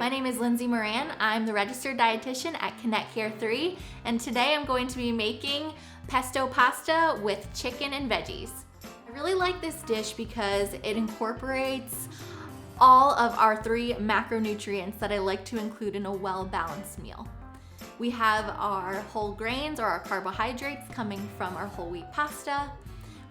My name is Lindsay Moran. I'm the registered dietitian at Connect Care 3, and today I'm going to be making pesto pasta with chicken and veggies. I really like this dish because it incorporates all of our 3 macronutrients that I like to include in a well-balanced meal. We have our whole grains or our carbohydrates coming from our whole wheat pasta.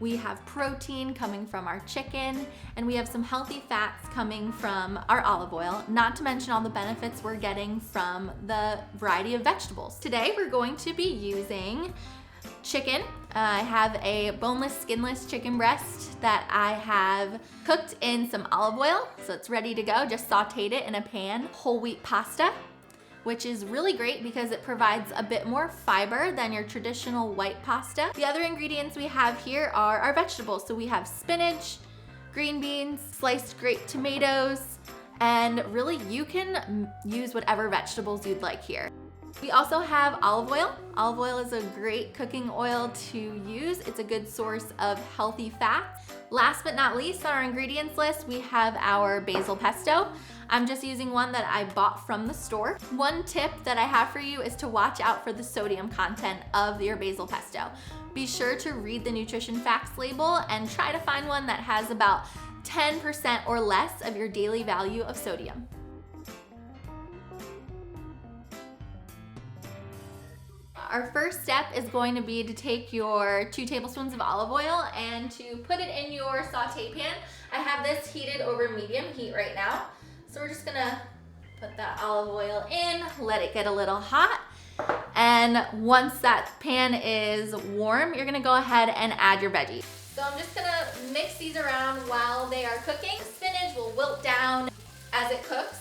We have protein coming from our chicken, and we have some healthy fats coming from our olive oil, not to mention all the benefits we're getting from the variety of vegetables. Today we're going to be using chicken. I have a boneless, skinless chicken breast that I have cooked in some olive oil, so it's ready to go. Just sauteed it in a pan. Whole wheat pasta, which is really great because it provides a bit more fiber than your traditional white pasta. The other ingredients we have here are our vegetables. So we have spinach, green beans, sliced grape tomatoes, and really you can use whatever vegetables you'd like here. We also have olive oil. Olive oil is a great cooking oil to use. It's a good source of healthy fat. Last but not least on our ingredients list, we have our basil pesto. I'm just using one that I bought from the store. One tip that I have for you is to watch out for the sodium content of your basil pesto. Be sure to read the nutrition facts label and try to find one that has about 10% or less of your daily value of sodium. Our first step is going to be to take your 2 tablespoons of olive oil and to put it in your saute pan. I have this heated over medium heat right now. So we're just gonna put that olive oil in, let it get a little hot. And once that pan is warm, you're gonna go ahead and add your veggies. So I'm just gonna mix these around while they are cooking. The spinach will wilt down as it cooks.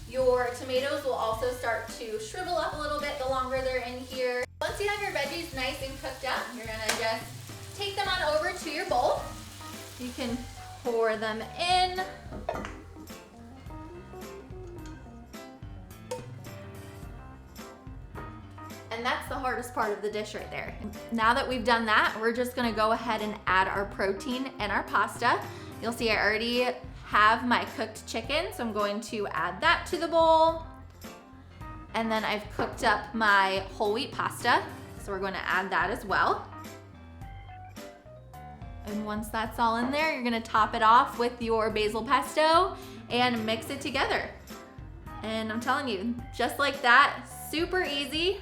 Your tomatoes will also start to shrivel up a little bit the longer they're in here. Once you have your veggies nice and cooked up, you're gonna just take them on over to your bowl. You can pour them in. And that's the hardest part of the dish right there. Now that we've done that, we're just gonna go ahead and add our protein and our pasta. You'll see I already have my cooked chicken, so I'm going to add that to the bowl. And then I've cooked up my whole wheat pasta, so we're going to add that as well. And once that's all in there, you're gonna top it off with your basil pesto and mix it together. And I'm telling you, just like that, super easy,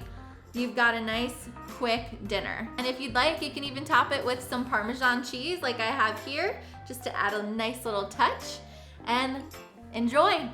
you've got a nice, quick dinner. And if you'd like, you can even top it with some Parmesan cheese like I have here, just to add a nice little touch. And enjoy!